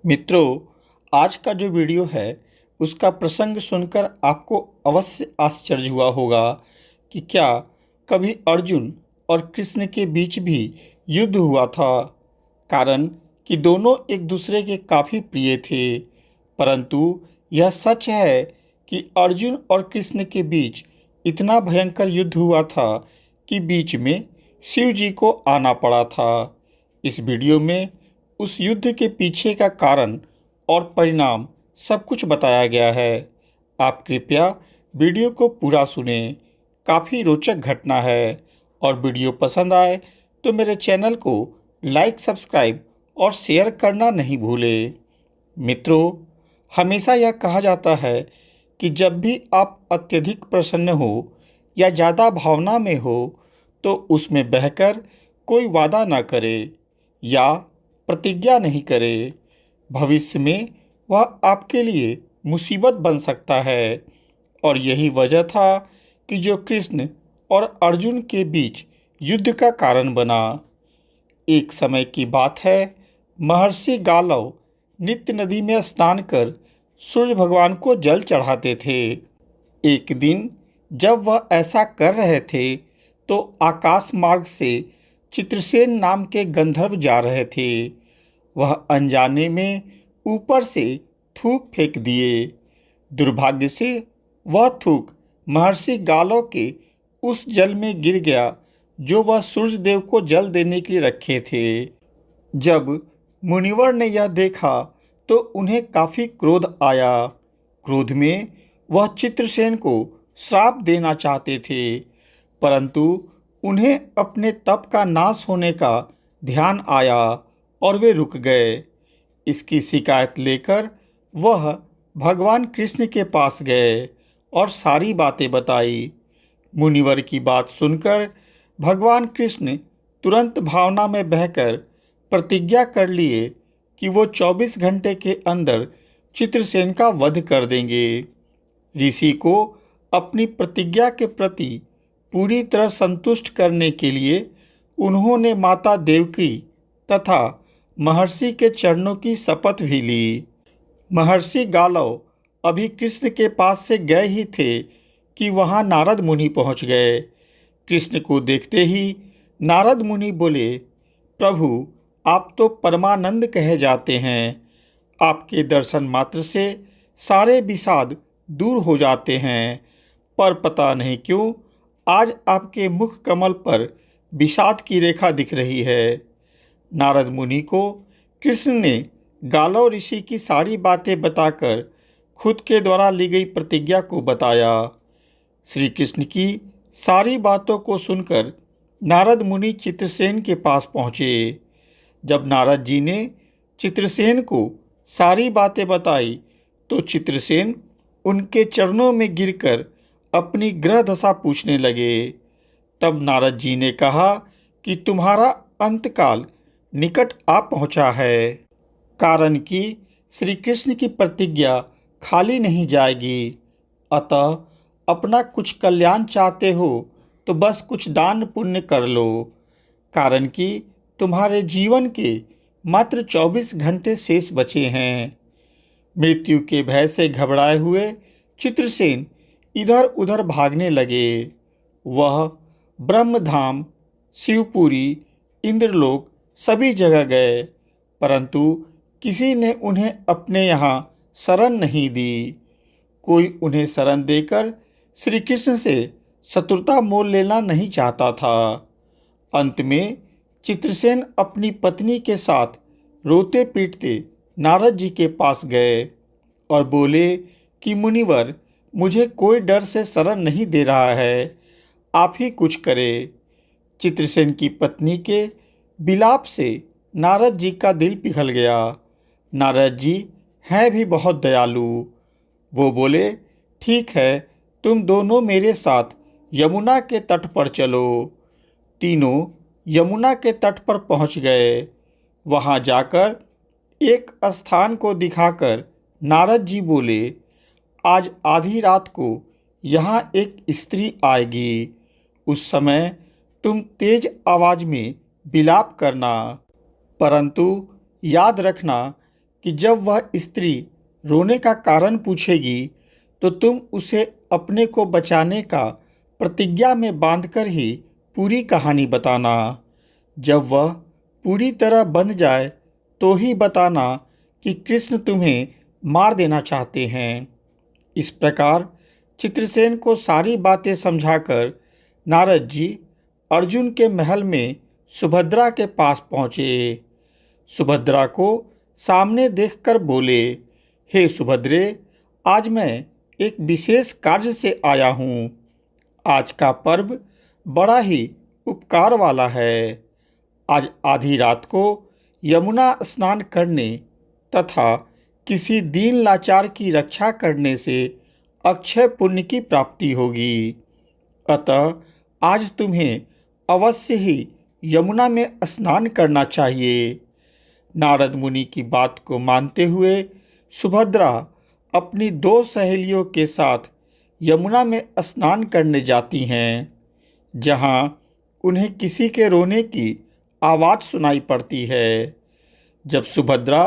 मित्रों, आज का जो वीडियो है उसका प्रसंग सुनकर आपको अवश्य आश्चर्य हुआ होगा कि क्या कभी अर्जुन और कृष्ण के बीच भी युद्ध हुआ था। कारण कि दोनों एक दूसरे के काफ़ी प्रिय थे, परंतु यह सच है कि अर्जुन और कृष्ण के बीच इतना भयंकर युद्ध हुआ था कि बीच में शिव जी को आना पड़ा था। इस वीडियो में उस युद्ध के पीछे का कारण और परिणाम सब कुछ बताया गया है। आप कृपया वीडियो को पूरा सुनें, काफ़ी रोचक घटना है। और वीडियो पसंद आए तो मेरे चैनल को लाइक, सब्सक्राइब और शेयर करना नहीं भूलें। मित्रों, हमेशा यह कहा जाता है कि जब भी आप अत्यधिक प्रसन्न हो या ज़्यादा भावना में हो तो उसमें बहकर कोई वादा ना करे या प्रतिज्ञा नहीं करे। भविष्य में वह आपके लिए मुसीबत बन सकता है। और यही वजह था कि जो कृष्ण और अर्जुन के बीच युद्ध का कारण बना। एक समय की बात है, महर्षि गालव नित्य नदी में स्नान कर सूर्य भगवान को जल चढ़ाते थे। एक दिन जब वह ऐसा कर रहे थे तो आकाश मार्ग से चित्रसेन नाम के गंधर्व जा रहे थे। वह अनजाने में ऊपर से थूक फेंक दिए। दुर्भाग्य से वह थूक महर्षि गालव के उस जल में गिर गया जो वह सूर्यदेव को जल देने के लिए रखे थे। जब मुनिवर ने यह देखा तो उन्हें काफ़ी क्रोध आया। क्रोध में वह चित्रसेन को श्राप देना चाहते थे, परंतु उन्हें अपने तप का नाश होने का ध्यान आया और वे रुक गए। इसकी शिकायत लेकर वह भगवान कृष्ण के पास गए और सारी बातें बताई। मुनिवर की बात सुनकर भगवान कृष्ण तुरंत भावना में बहकर प्रतिज्ञा कर लिए कि वो 24 घंटे के अंदर चित्रसेन का वध कर देंगे। ऋषि को अपनी प्रतिज्ञा के प्रति पूरी तरह संतुष्ट करने के लिए उन्होंने माता देवकी तथा महर्षि के चरणों की शपथ भी ली। महर्षि गालव अभी कृष्ण के पास से गए ही थे कि वहां नारद मुनि पहुंच गए। कृष्ण को देखते ही नारद मुनि बोले, प्रभु, आप तो परमानंद कहे जाते हैं। आपके दर्शन मात्र से सारे विषाद दूर हो जाते हैं, पर पता नहीं क्यों आज आपके मुख कमल पर विषाद की रेखा दिख रही है। नारद मुनि को कृष्ण ने गालव ऋषि की सारी बातें बताकर खुद के द्वारा ली गई प्रतिज्ञा को बताया। श्री कृष्ण की सारी बातों को सुनकर नारद मुनि चित्रसेन के पास पहुँचे। जब नारद जी ने चित्रसेन को सारी बातें बताई तो चित्रसेन उनके चरणों में गिरकर अपनी ग्रह दशा पूछने लगे। तब नारद जी ने कहा कि तुम्हारा अंतकाल निकट आ पहुंचा है, कारण कि श्री कृष्ण की प्रतिज्ञा खाली नहीं जाएगी। अतः अपना कुछ कल्याण चाहते हो तो बस कुछ दान पुण्य कर लो, कारण कि तुम्हारे जीवन के मात्र 24 घंटे शेष बचे हैं। मृत्यु के भय से घबराए हुए चित्रसेन इधर उधर भागने लगे। वह ब्रह्मधाम, शिवपुरी, इंद्रलोक सभी जगह गए, परंतु किसी ने उन्हें अपने यहाँ शरण नहीं दी। कोई उन्हें शरण देकर श्री कृष्ण से शत्रुता मोल लेना नहीं चाहता था। अंत में चित्रसेन अपनी पत्नी के साथ रोते पीटते नारद जी के पास गए और बोले कि मुनिवर, मुझे कोई डर से शरण नहीं दे रहा है, आप ही कुछ करें। चित्रसेन की पत्नी के विलाप से नारद जी का दिल पिघल गया। नारद जी हैं भी बहुत दयालु। वो बोले, ठीक है, तुम दोनों मेरे साथ यमुना के तट पर चलो। तीनों यमुना के तट पर पहुंच गए। वहां जाकर एक स्थान को दिखाकर नारद जी बोले, आज आधी रात को यहाँ एक स्त्री आएगी। उस समय तुम तेज आवाज में विलाप करना, परंतु याद रखना कि जब वह स्त्री रोने का कारण पूछेगी तो तुम उसे अपने को बचाने का प्रतिज्ञा में बांधकर ही पूरी कहानी बताना। जब वह पूरी तरह बंध जाए तो ही बताना कि कृष्ण तुम्हें मार देना चाहते हैं। इस प्रकार चित्रसेन को सारी बातें समझाकर नारद जी अर्जुन के महल में सुभद्रा के पास पहुँचे। सुभद्रा को सामने देखकर बोले, हे सुभद्रे, आज मैं एक विशेष कार्य से आया हूँ। आज का पर्व बड़ा ही उपकार वाला है। आज आधी रात को यमुना स्नान करने तथा किसी दीन लाचार की रक्षा करने से अक्षय पुण्य की प्राप्ति होगी। अतः आज तुम्हें अवश्य ही यमुना में स्नान करना चाहिए। नारद मुनि की बात को मानते हुए सुभद्रा अपनी 2 सहेलियों के साथ यमुना में स्नान करने जाती हैं, जहां उन्हें किसी के रोने की आवाज़ सुनाई पड़ती है। जब सुभद्रा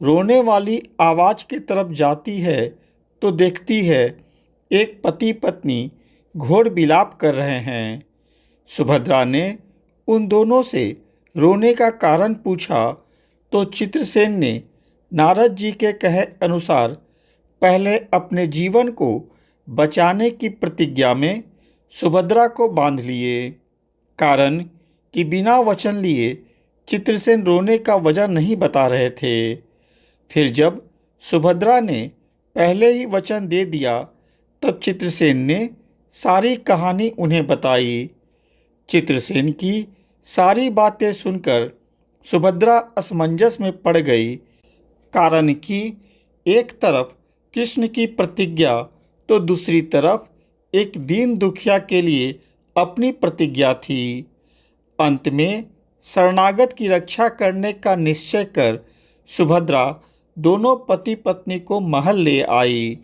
रोने वाली आवाज़ की तरफ जाती है तो देखती है एक पति पत्नी घोर विलाप कर रहे हैं। सुभद्रा ने उन दोनों से रोने का कारण पूछा तो चित्रसेन ने नारद जी के कहे अनुसार पहले अपने जीवन को बचाने की प्रतिज्ञा में सुभद्रा को बांध लिए। कारण कि बिना वचन लिए चित्रसेन रोने का वजह नहीं बता रहे थे। फिर जब सुभद्रा ने पहले ही वचन दे दिया तब चित्रसेन ने सारी कहानी उन्हें बताई। चित्रसेन की सारी बातें सुनकर सुभद्रा असमंजस में पड़ गई। कारण कि एक तरफ कृष्ण की प्रतिज्ञा तो दूसरी तरफ एक दीन दुखिया के लिए अपनी प्रतिज्ञा थी। अंत में शरणागत की रक्षा करने का निश्चय कर सुभद्रा दोनों पति पत्नी को महल ले आई।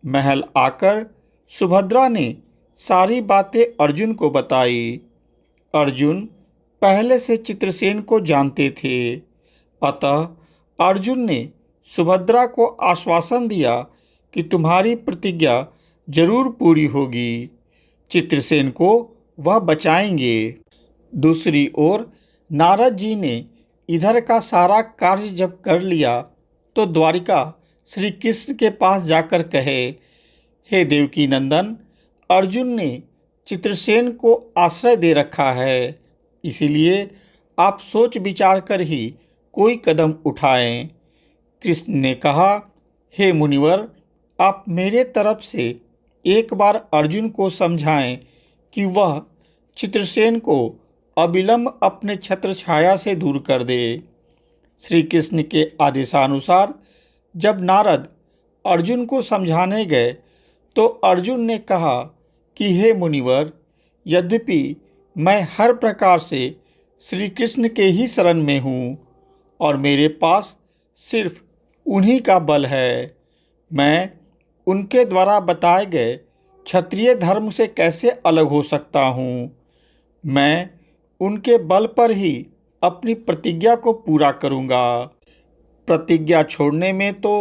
महल आकर सुभद्रा ने सारी बातें अर्जुन को बताई। अर्जुन पहले से चित्रसेन को जानते थे, अतः अर्जुन ने सुभद्रा को आश्वासन दिया कि तुम्हारी प्रतिज्ञा जरूर पूरी होगी, चित्रसेन को वह बचाएंगे। दूसरी ओर नारद जी ने इधर का सारा कार्य जब कर लिया तो द्वारिका श्री कृष्ण के पास जाकर कहे, हे देवकी नंदन, अर्जुन ने चित्रसेन को आश्रय दे रखा है, इसीलिए आप सोच विचार कर ही कोई कदम उठाएं। कृष्ण ने कहा, हे मुनिवर, आप मेरे तरफ से एक बार अर्जुन को समझाएं कि वह चित्रसेन को अविलंब अपने छत्र छाया से दूर कर दे। श्री कृष्ण के आदेशानुसार जब नारद अर्जुन को समझाने गए तो अर्जुन ने कहा कि हे मुनिवर, यद्यपि मैं हर प्रकार से श्री कृष्ण के ही शरण में हूँ और मेरे पास सिर्फ उन्हीं का बल है, मैं उनके द्वारा बताए गए क्षत्रिय धर्म से कैसे अलग हो सकता हूँ। मैं उनके बल पर ही अपनी प्रतिज्ञा को पूरा करूँगा। प्रतिज्ञा छोड़ने में तो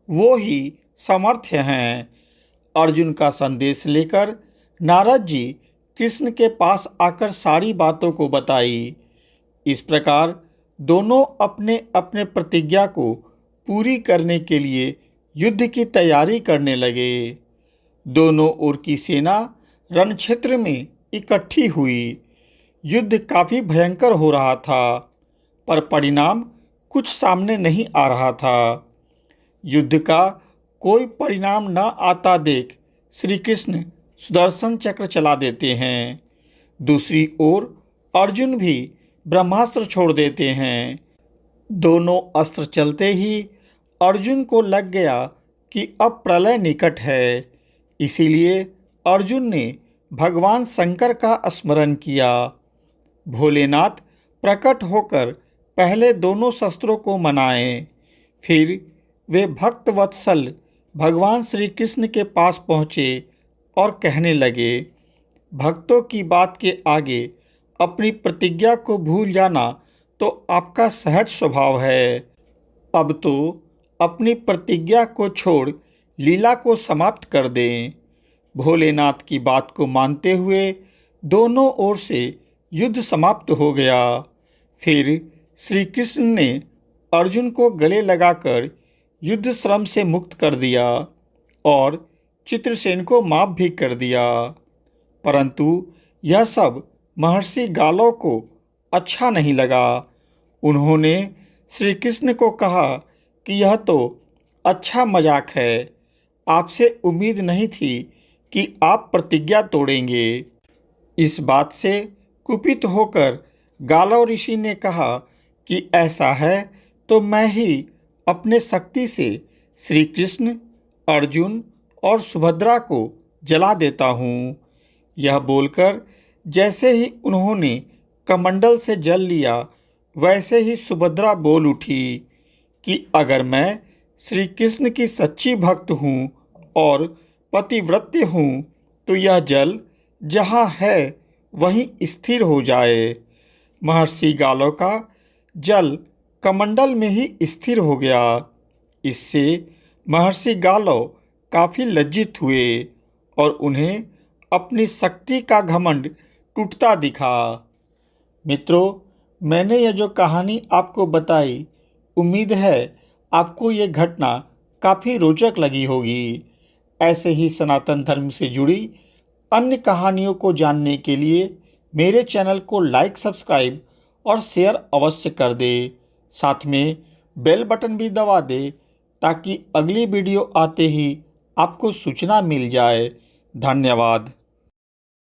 वो ही समर्थ हैं। अर्जुन का संदेश लेकर नारद जी कृष्ण के पास आकर सारी बातों को बताई। इस प्रकार दोनों अपने अपने प्रतिज्ञा को पूरी करने के लिए युद्ध की तैयारी करने लगे। दोनों ओर की सेना रण क्षेत्र में इकट्ठी हुई। युद्ध काफ़ी भयंकर हो रहा था, पर परिणाम कुछ सामने नहीं आ रहा था। युद्ध का कोई परिणाम न आता देख श्री कृष्ण सुदर्शन चक्र चला देते हैं। दूसरी ओर अर्जुन भी ब्रह्मास्त्र छोड़ देते हैं। दोनों अस्त्र चलते ही अर्जुन को लग गया कि अब प्रलय निकट है, इसीलिए अर्जुन ने भगवान शंकर का स्मरण किया। भोलेनाथ प्रकट होकर पहले दोनों शस्त्रों को मनाए, फिर वे भक्तवत्सल भगवान श्री कृष्ण के पास पहुँचे और कहने लगे, भक्तों की बात के आगे अपनी प्रतिज्ञा को भूल जाना तो आपका सहज स्वभाव है। अब तो अपनी प्रतिज्ञा को छोड़ लीला को समाप्त कर दें। भोलेनाथ की बात को मानते हुए दोनों ओर से युद्ध समाप्त हो गया। फिर श्री कृष्ण ने अर्जुन को गले लगाकर युद्ध श्रम से मुक्त कर दिया और चित्रसेन को माफ भी कर दिया। परंतु यह सब महर्षि गालो को अच्छा नहीं लगा। उन्होंने श्री कृष्ण को कहा कि यह तो अच्छा मजाक है, आपसे उम्मीद नहीं थी कि आप प्रतिज्ञा तोड़ेंगे। इस बात से कुपित होकर गालो ऋषि ने कहा कि ऐसा है तो मैं ही अपने शक्ति से श्री कृष्ण, अर्जुन और सुभद्रा को जला देता हूँ। यह बोलकर जैसे ही उन्होंने कमंडल से जल लिया, वैसे ही सुभद्रा बोल उठी कि अगर मैं श्री कृष्ण की सच्ची भक्त हूँ और पतिव्रत्य हूँ तो यह जल जहाँ है वहीं स्थिर हो जाए। महर्षि गालो का जल कमंडल में ही स्थिर हो गया। इससे महर्षि गालो काफ़ी लज्जित हुए और उन्हें अपनी शक्ति का घमंड टूटता दिखा। मित्रों, मैंने यह जो कहानी आपको बताई, उम्मीद है आपको ये घटना काफ़ी रोचक लगी होगी। ऐसे ही सनातन धर्म से जुड़ी अन्य कहानियों को जानने के लिए मेरे चैनल को लाइक, सब्सक्राइब और शेयर अवश्य कर दे। साथ में बेल बटन भी दबा दे ताकि अगली वीडियो आते ही आपको सूचना मिल जाए। धन्यवाद।